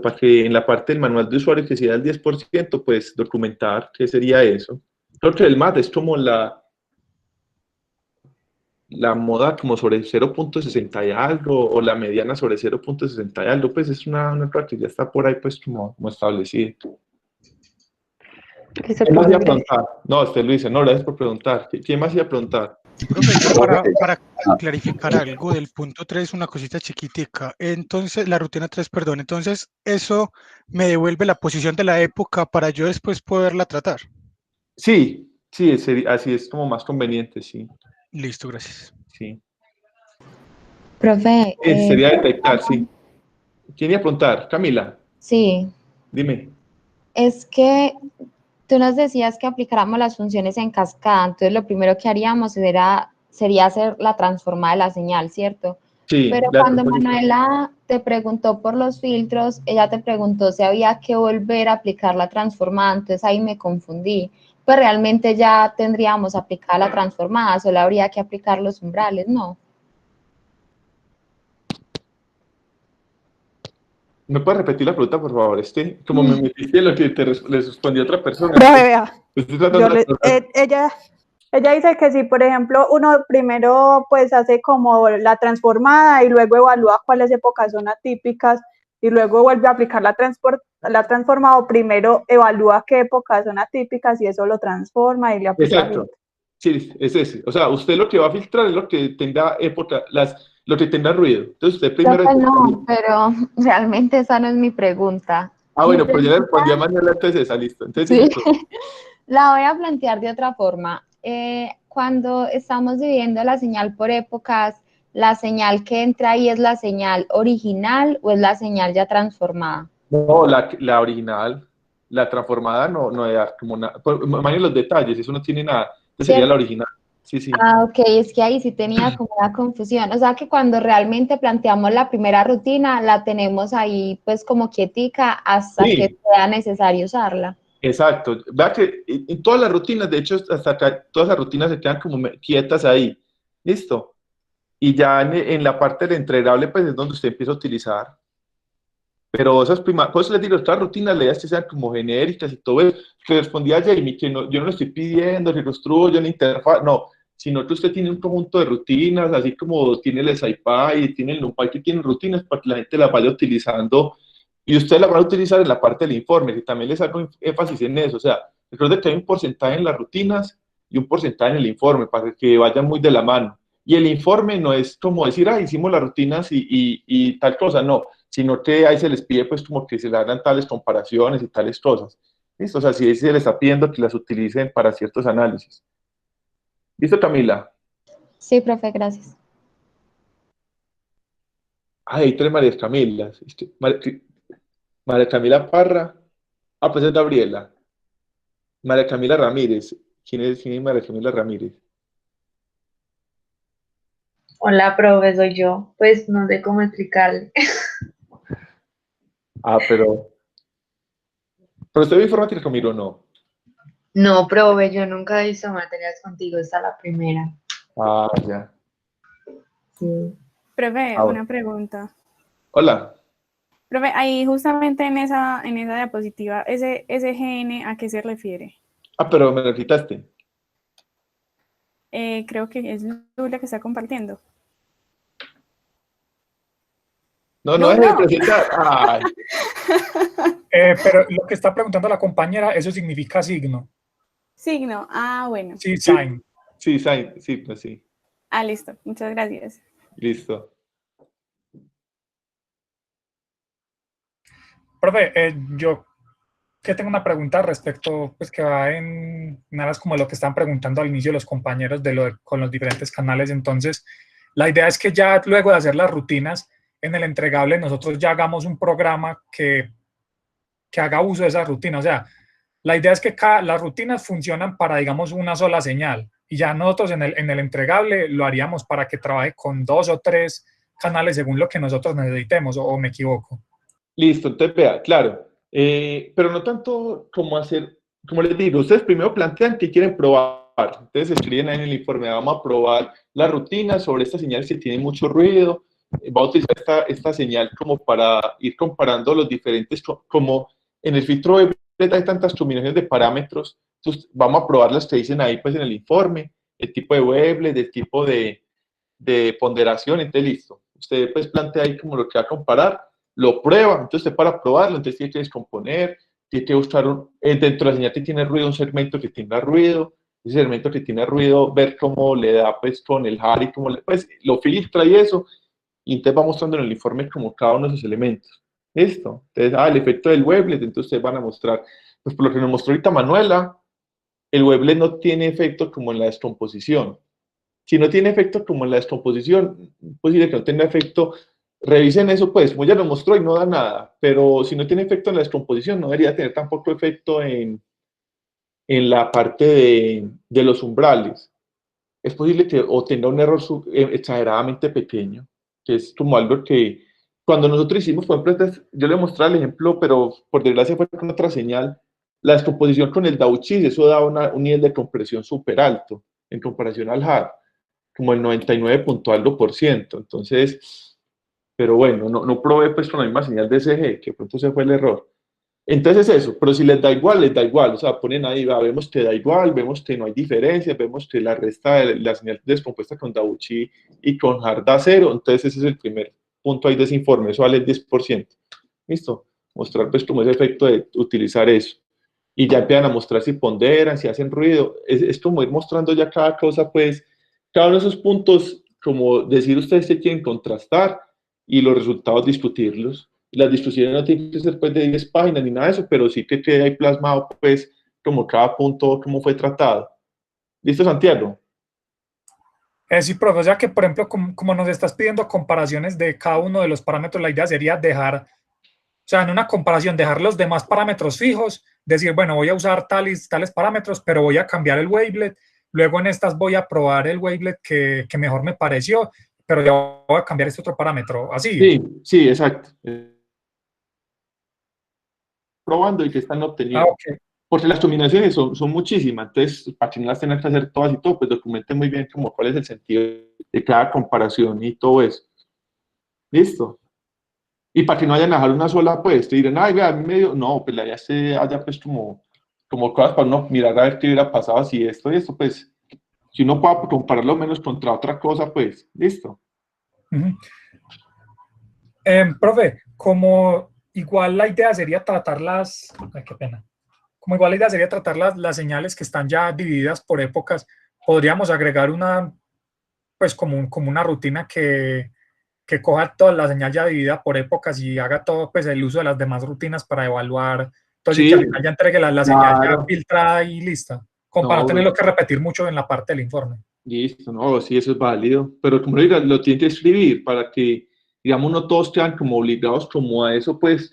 para que en la parte del manual de usuario que sea el 10%, pues documentar qué sería eso. Lo otro del MAT es como la moda como sobre 0.60 y algo, o la mediana sobre 0.60 y algo, pues es una cosa que ya está por ahí pues como establecida. Listo, ¿Quién más iba profe, a gracias. preguntar? No, Luis, no, gracias por preguntar. ¿Quién más iba a preguntar? Profe, yo para clarificar algo del punto 3, una cosita chiquitica. Entonces, la rutina 3, perdón. Entonces, eso me devuelve la posición de la época para yo después poderla tratar. Sí, sí, así es como más conveniente, sí. Listo, gracias. Sí. Profe, Sería detectar, sí. ¿Quién iba a preguntar? Camila, sí, dime. es que tú nos decías que aplicáramos las funciones en cascada, entonces lo primero que haríamos sería hacer la transformada de la señal, ¿cierto? Sí, Pero la cuando respuesta. Manuela te preguntó por los filtros, ella te preguntó si había que volver a aplicar la transformada, entonces ahí me confundí. Pues realmente ya tendríamos aplicada la transformada, solo habría que aplicar los umbrales, ¿no? ¿Me puedes repetir la pregunta, por favor? Como me metiste en lo que le respondí a otra persona. Profe, vea, Estoy tratando de acordar. ella dice que si, por ejemplo, uno primero pues hace como la transformada y luego evalúa cuáles épocas son atípicas y luego vuelve a aplicar la transformada, o primero evalúa qué épocas son atípicas y eso lo transforma y le aplica Exacto. filtro. Sí, es ese. O sea, usted lo que va a filtrar es lo que tenga época, lo que tenga ruido. Entonces usted primero... Profe, no, pero realmente esa no es mi pregunta. Ah, Mi bueno, pues yo le respondí a pregunta, Manuela, entonces esa, listo. Entonces sí, dime tú. la voy a plantear de otra forma. Cuando estamos dividiendo la señal por épocas, ¿la señal que entra ahí es la señal original o es la señal ya transformada? No, la original, la transformada no era como nada. Imagínate los detalles, eso no tiene nada. Entonces sería la ¿Cierto? original. Sí, sí. Ah, ok, es que ahí sí tenía como una confusión. O sea que cuando realmente planteamos la primera rutina, la tenemos ahí pues como quietica hasta que Sí, sea necesario usarla. exacto. Vea que en todas las rutinas, de hecho, hasta acá, todas las rutinas se quedan como quietas ahí. Listo. Y ya en la parte del entregable, pues es donde usted empieza a utilizar. Pero esas cosas les digo, estas rutinas, le das que sean como genéricas y todo eso. Le respondía a Jamie que yo no le estoy pidiendo que construya una interfaz, no, sino que usted tiene un conjunto de rutinas, así como tiene el SciPy, tiene el NumPy, que tienen rutinas para que la gente las vaya utilizando y usted las va a utilizar en la parte del informe, que también les hago énfasis en eso. O sea, recuerde que hay un porcentaje en las rutinas y un porcentaje en el informe para que vayan muy de la mano. Y el informe no es como decir, ah, hicimos las rutinas y tal cosa, no, sino que ahí se les pide pues como que se le hagan tales comparaciones y tales cosas. ¿Listo? O sea, sí se les está pidiendo que las utilicen para ciertos análisis. ¿Listo, Camila? Sí, profe, gracias. Ah, hay tres María Camilas. María Camila Parra. Ah, pues es Gabriela. María Camila Ramírez. ¿Quién es María Camila Ramírez? Hola, profe, soy yo. Pues no sé cómo explicarle. Ah, pero usted ve informática conmigo o no. No, profe, yo nunca he visto materias contigo, esta es la primera. Ah, ya. Sí. Profe, Ah, bueno. una pregunta. Hola. Profe, ahí justamente en esa diapositiva, ese GN, ¿a qué se refiere? Ah, pero me lo quitaste. Creo que es Lula que está compartiendo. No, no es de presentar. Ay. Pero lo que está preguntando la compañera, eso significa signo. Signo, ah, bueno. Sí, sign. Sí, sign, sí, pues sí. Ah, listo, muchas gracias. Listo. Profe, yo que tengo una pregunta respecto, pues que va en nada como lo que están preguntando al inicio los compañeros con los diferentes canales. Entonces, la idea es que ya luego de hacer las rutinas en el entregable, nosotros ya hagamos un programa que haga uso de esa rutina. O sea, la idea es que las rutinas funcionan para, digamos, una sola señal. Y ya nosotros en el entregable lo haríamos para que trabaje con 2 o 3 canales según lo que nosotros necesitemos, o me equivoco. Listo, entonces vea, claro. Pero no tanto como hacer, como les digo, ustedes primero plantean que quieren probar. Entonces escriben ahí en el informe, vamos a probar la rutina sobre esta señal si tiene mucho ruido. Va a utilizar esta señal como para ir comparando los diferentes, como en el filtro web hay tantas combinaciones de parámetros, entonces vamos a probar las que dicen ahí pues en el informe, el tipo de wavelet, el tipo de ponderación, entonces listo. Usted pues plantea ahí como lo que va a comparar, lo prueba, entonces usted para probarlo, entonces tiene que descomponer, tiene que buscar dentro de la señal que tiene ruido, un segmento que tenga ruido, ese segmento que tiene ruido, ver cómo le da pues con el HARI, pues lo filtra y eso, y entonces va mostrando en el informe como cada uno de esos elementos. ¿Listo? Entonces, el efecto del wavelet, entonces ustedes van a mostrar, pues por lo que nos mostró ahorita Manuela, el wavelet no tiene efecto como en la descomposición. Si no tiene efecto como en la descomposición, es posible que no tenga efecto. Revisen eso, pues, como ya lo mostró y no da nada, pero si no tiene efecto en la descomposición, no debería tener tampoco efecto en la parte de los umbrales. Es posible que o tenga un error exageradamente pequeño, que es como algo que cuando nosotros hicimos, por ejemplo, yo le mostré el ejemplo, pero por desgracia fue con otra señal, la descomposición con el Dauchis, eso da un nivel de compresión súper alto en comparación al HAR, como el 99 punto algo por ciento. Entonces, pero bueno, no probé pues con la misma señal de SG, que pronto se fue el error. Entonces eso, pero si les da igual, les da igual, o sea, ponen ahí, vemos que da igual, vemos que no hay diferencia, vemos que la resta de la señal descompuesta con Dauchi y con HAR da 0, entonces ese es el primer punto ahí de ese informe, eso vale el 10%. ¿Listo? Mostrar pues como ese efecto de utilizar eso. Y ya empiezan a mostrar si ponderan, si hacen ruido, es como ir mostrando ya cada cosa, pues, cada uno de esos puntos, como decir ustedes que quieren contrastar y los resultados discutirlos. Las discusiones no tienen que ser pues de 10 páginas ni nada de eso, pero sí que quede ahí plasmado pues como cada punto, cómo fue tratado. ¿Listo, Santiago? Sí, profe, o sea que, por ejemplo, como nos estás pidiendo comparaciones de cada uno de los parámetros, la idea sería dejar, o sea, en una comparación, dejar los demás parámetros fijos, decir, bueno, voy a usar tales parámetros, pero voy a cambiar el wavelet, luego en estas voy a probar el wavelet que mejor me pareció, pero ya voy a cambiar este otro parámetro, así. Sí, exacto. Probando y que están obteniendo. Okay. Porque las combinaciones son muchísimas, entonces para que no las tengan que hacer todas y todo, pues documenten muy bien como cuál es el sentido de cada comparación y todo eso. ¿Listo? Y para que no vayan a dejar una sola, pues, te dirán, ay, vea, a mí me dio, no, pues la idea se haya pues como cosas para uno mirar a ver qué hubiera pasado si esto y esto, pues, si uno pueda compararlo menos contra otra cosa, pues, listo. Profe, como igual la idea sería tratarlas, ay, qué pena, como igual la idea sería tratar las señales que están ya divididas por épocas, podríamos agregar una, pues como una rutina que coja toda la señal ya dividida por épocas y haga todo pues el uso de las demás rutinas para evaluar, entonces Sí, que al final ya entregue la señal ya claro. filtrada y lista, como para no No, tenerlo que repetir mucho en la parte del informe. listo, no, sí, eso es válido, pero como le digo, lo tienen que escribir para que, digamos, no todos quedan como obligados como a eso, pues,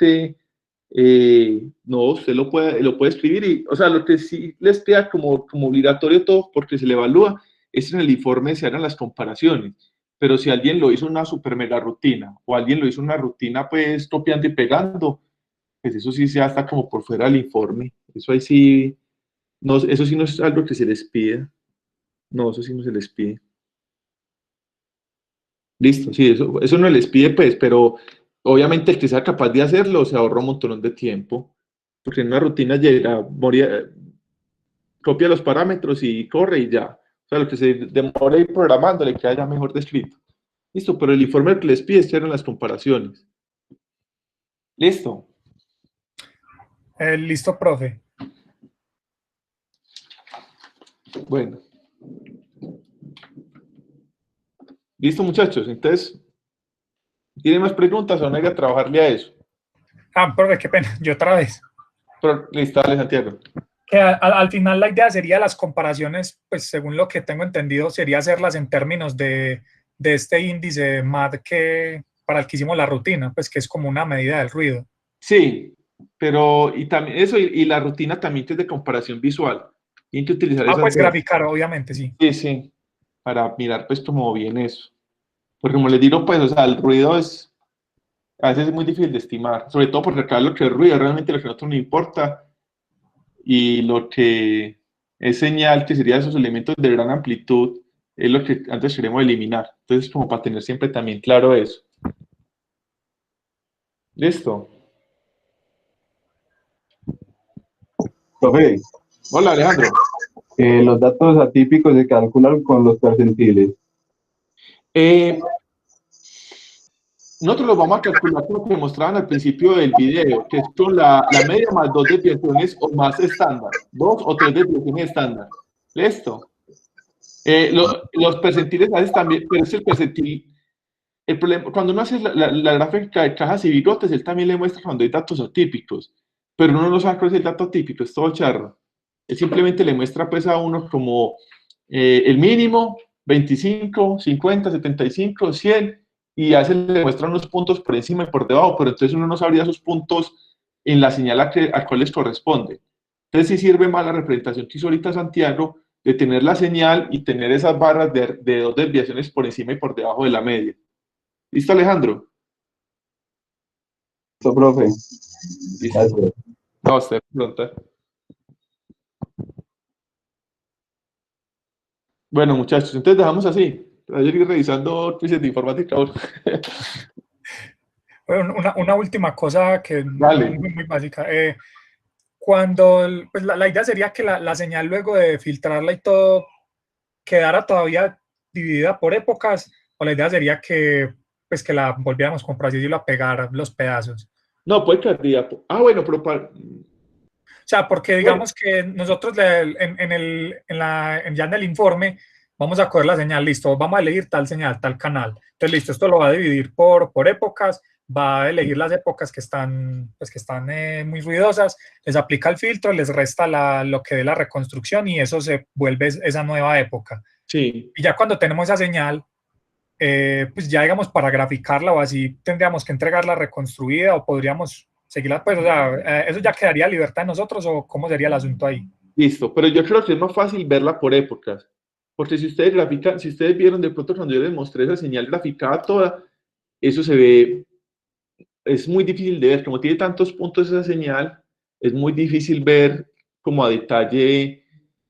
no, usted lo puede escribir y, o sea, lo que sí les queda como obligatorio todo, porque se le evalúa, es en el informe se hagan las comparaciones, pero si alguien lo hizo una super mega rutina, o alguien lo hizo una rutina, pues, copiando y pegando, pues eso sí se hasta como por fuera del informe, eso ahí sí, no, eso sí no es algo que se les pide. No, eso sí no se les pide. Listo, sí, eso no les pide, pues, pero obviamente el que sea capaz de hacerlo se ahorra un montón de tiempo, porque en una rutina llega, copia los parámetros y corre y ya. O sea, lo que se demora ir programando le queda ya mejor descrito. Listo, pero el informe que les pide es que hagan las comparaciones. Listo. Listo, profe. Bueno. Listo, muchachos. Entonces, ¿tienen más preguntas o no hay que trabajarle a eso? Profe, qué pena, yo otra vez. Pero, listo, dale, Santiago. Que al final la idea sería las comparaciones, pues según lo que tengo entendido, sería hacerlas en términos de este índice MAD para el que hicimos la rutina, pues que es como una medida del ruido. Sí, pero y también eso y la rutina también que es de comparación visual. Tienen que utilizar esas Pues dos. graficar, obviamente, sí. Sí, sí, para mirar pues como bien eso. Porque como les digo, pues, o sea, el ruido a veces es muy difícil de estimar, sobre todo porque acá lo que es ruido, realmente lo que a nosotros nos importa, y lo que es señal, que sería esos elementos de gran amplitud, es lo que antes queremos eliminar. Entonces, como para tener siempre también claro eso. Listo. Profe, Hola, Alejandro. los datos atípicos se calculan con los percentiles. Nosotros lo vamos a calcular como que mostraban al principio del video, que es con la media más 2 desviaciones o más estándar, 2 o 3 desviaciones estándar. ¿Listo? Los percentiles a veces también, pero es el percentil. El problema, cuando uno hace la gráfica de cajas y bigotes, él también le muestra cuando hay datos atípicos, pero uno no sabe cuál es el dato atípico, es todo charro. Él simplemente le muestra pues a uno como el mínimo, 25, 50, 75, 100, y a veces le muestra unos puntos por encima y por debajo, pero entonces uno no sabría esos puntos en la señal a cuál les corresponde. Entonces sí sirve más la representación que hizo ahorita Santiago, de tener la señal y tener esas barras de 2 desviaciones por encima y por debajo de la media. ¿Listo, Alejandro? Listo, profe. Gracias. No, usted pregunta. Bueno, muchachos, entonces dejamos así. Voy a ir revisando quizzes de informática ahora. Una última cosa que Vale. muy básica. Cuando, pues la idea sería que la señal luego de filtrarla y todo quedara todavía dividida por épocas, o la idea sería que, pues, que la volviéramos, como por así decirlo, a pegar los pedazos. No, puede quedar día. Bueno, pero O sea, porque digamos que nosotros ya en el informe vamos a coger la señal, listo, vamos a elegir tal señal, tal canal. Entonces, listo, esto lo va a dividir por épocas, va a elegir las épocas que están muy ruidosas, les aplica el filtro, les resta lo que dé la reconstrucción y eso se vuelve esa nueva época. Sí. Y ya cuando tenemos esa señal, pues ya digamos para graficarla o así tendríamos que entregarla reconstruida o podríamos seguirla, pues o sea, eso ya quedaría a libertad de nosotros o cómo sería el asunto ahí. Listo, pero yo creo que es más fácil verla por épocas, porque si ustedes grafican, si ustedes vieron de pronto cuando yo les mostré esa señal graficada toda, eso se ve, es muy difícil de ver, como tiene tantos puntos esa señal, es muy difícil ver como a detalle,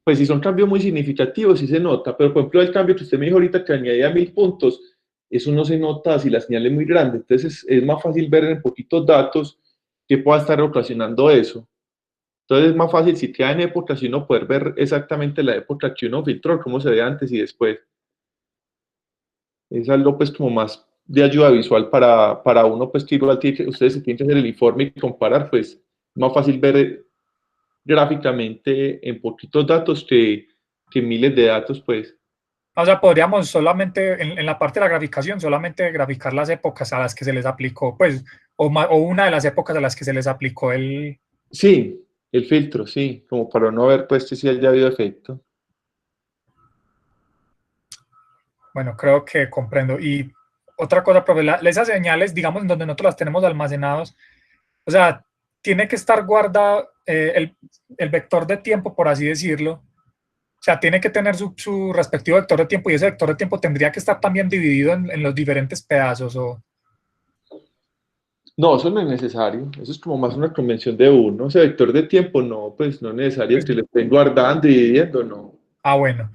pues si son cambios muy significativos sí se nota, pero por ejemplo el cambio que usted me dijo ahorita que añadía 1000 puntos, eso no se nota si la señal es muy grande, entonces es más fácil ver en poquitos datos que pueda estar ocasionando eso. Entonces es más fácil si queda en época, si uno poder ver exactamente la época que uno filtró, cómo se ve antes y después. Es algo pues como más de ayuda visual para uno, pues que igual ustedes se tienen que hacer el informe y comparar, pues es más fácil ver gráficamente en poquitos datos que miles de datos, pues. O sea, podríamos solamente, en la parte de la graficación, solamente graficar las épocas a las que se les aplicó, pues, o una de las épocas a las que se les aplicó el... Sí, el filtro, sí, como para no ver, pues, si haya habido efecto. Bueno, creo que comprendo. Y otra cosa, profe, esas señales, digamos, en donde nosotros las tenemos almacenados, o sea, tiene que estar guardado el vector de tiempo, por así decirlo. O sea, tiene que tener su respectivo vector de tiempo y ese vector de tiempo tendría que estar también dividido en los diferentes pedazos. No, eso no es necesario. Eso es como más una convención de uno. Ese vector de tiempo, no, pues no es necesario Pues, que lo estén guardando y dividiendo, no. Ah, bueno.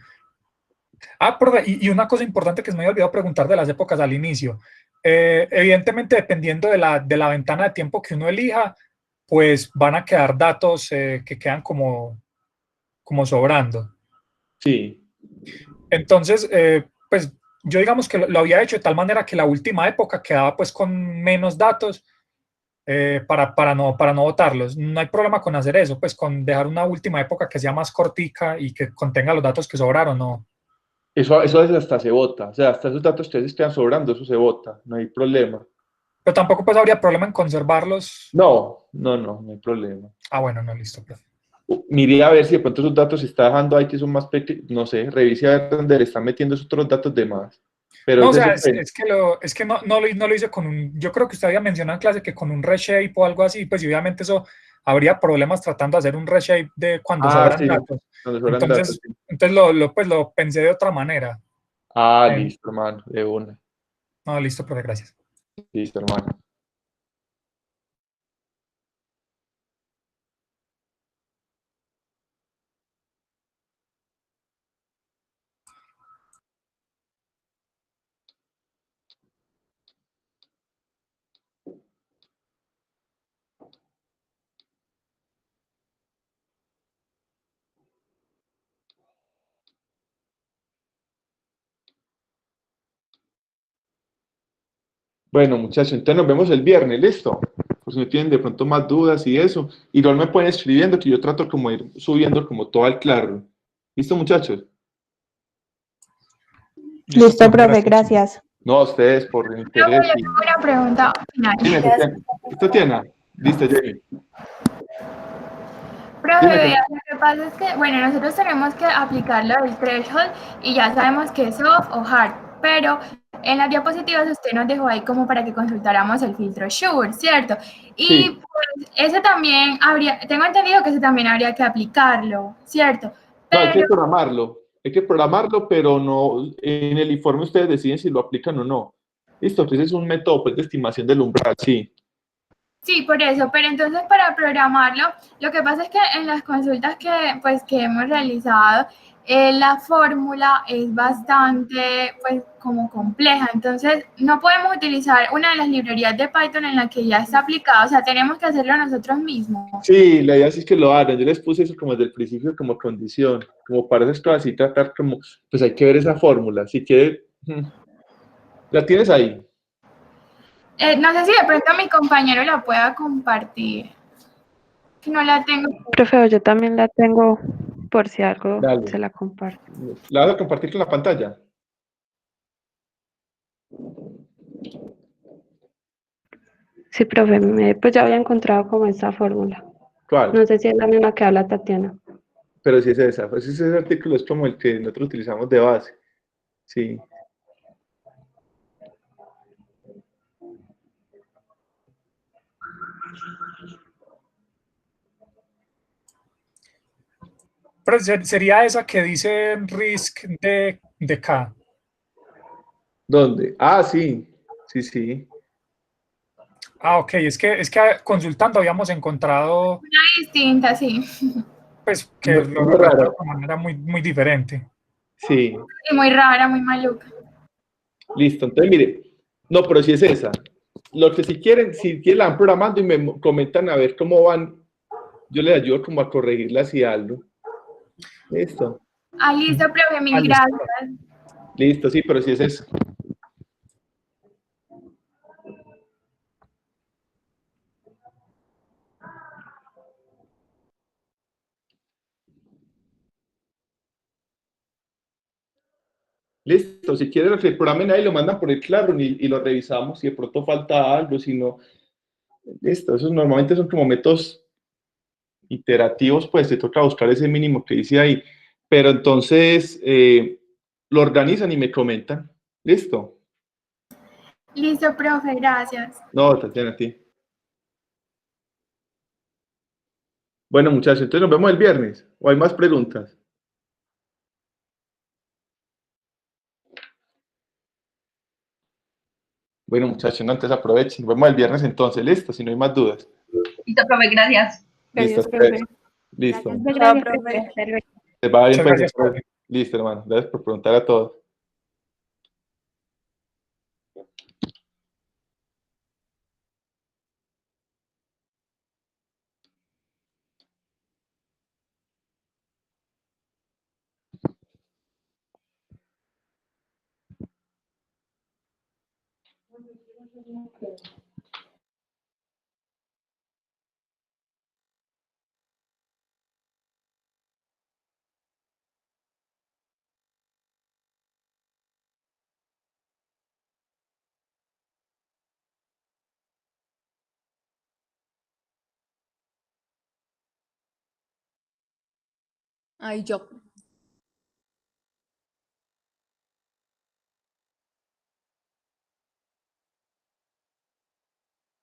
Ah, profe, y una cosa importante que se me había olvidado preguntar de las épocas al inicio. Evidentemente, dependiendo de la ventana de tiempo que uno elija, pues van a quedar datos que quedan como sobrando. Sí. Entonces, pues yo digamos que lo había hecho de tal manera que la última época quedaba pues con menos datos para no botarlos. No hay problema con hacer eso, pues con dejar una última época que sea más cortica y que contenga los datos que sobraron, ¿no? Eso a veces hasta se bota. O sea, hasta esos datos que a veces quedan sobrando, eso se bota. No hay problema. Pero tampoco pues habría problema en conservarlos. No hay problema. Ah, bueno, no, listo, profe. Mire a ver si de pronto esos datos se está dejando ahí que son más pequeños, no sé, revise a ver dónde le están metiendo esos otros datos de más. Pero No, o es sea, eso, es que no lo hice con un, yo creo que usted había mencionado en clase que con un reshape o algo así, pues y obviamente eso habría problemas tratando de hacer un reshape de cuando sobran sí, datos. cuando sobran datos. Sí. Entonces pues lo pensé de otra manera. Listo, hermano, de una. No, listo, profe, gracias. Listo, hermano. Bueno, muchachos, entonces nos vemos el viernes, ¿listo? Por si no tienen de pronto más dudas y eso. Igual me pueden escribiendo que yo trato como de ir subiendo como todo al claro. ¿Listo, muchachos? Listo, profe, gracias. No, a ustedes por el interés. Yo tengo una pregunta final. Dime, Tatiana. Listo, Jenny. Profe, vea, lo que pasa es que, bueno, nosotros tenemos que aplicar lo del threshold y ya sabemos que es soft o hard, pero en las diapositivas usted nos dejó ahí como para que consultáramos el filtro Sure, ¿cierto? Y Sí. pues ese también tengo entendido que ese también habría que aplicarlo, ¿cierto? No, hay que programarlo. Hay que programarlo, pero no, en el informe ustedes deciden si lo aplican o no. Listo, entonces es un método pues, de estimación del umbral, sí. Sí, por eso, pero entonces para programarlo, lo que pasa es que en las consultas que hemos realizado, la fórmula es bastante, pues, como compleja, entonces no podemos utilizar una de las librerías de Python en la que ya está aplicada, o sea, tenemos que hacerlo nosotros mismos. Sí, la idea sí es que lo hagan. Yo les puse eso como desde el principio como condición, como para esas cosas y tratar como, pues hay que ver esa fórmula. Si quiere, la tienes ahí. No sé si de pronto mi compañero la pueda compartir. No la tengo. Profe, yo también la tengo por si algo Dale. se la comparto. ¿La vas a compartir con la pantalla? Sí, profe, pues ya había encontrado como esta fórmula. ¿Cuál? No sé si es la misma que habla Tatiana. Pero sí es esa. Pues ese artículo es como el que nosotros utilizamos de base. Sí. Pero sería esa que dice risk de K. ¿Dónde? Sí. Sí. Ah, ok, es que consultando habíamos encontrado... Una distinta, sí. Pues que lo representa de una manera muy diferente. Sí. Y muy rara, muy maluca. Listo, entonces mire, no, pero si es esa. Lo que si quieren la van programando y me comentan a ver cómo van, yo les ayudo como a corregirlas y algo. Listo. Listo, profe, mil gracias. Listo, sí, pero si es eso. Listo, si quieren que el programa ahí lo mandan por el Classroom y lo revisamos si de pronto falta algo, si no, listo, esos normalmente son como métodos iterativos, pues te toca buscar ese mínimo que dice ahí, pero entonces lo organizan y me comentan, listo. Listo, profe, gracias. No, Tatiana, a ti. Bueno, muchachos, entonces nos vemos el viernes, ¿o hay más preguntas? Bueno, muchachos, no, antes aprovechen. Nos vemos el viernes entonces, listo, si no hay más dudas. Listo, profe, gracias. Listo, Gracias, profe. listo. Muchas Chao, gracias, profe. profe. Hasta luego. Les va bien, Muchas pues. gracias, profe. Listo, hermano. Gracias por preguntar a todos. Ay, yo.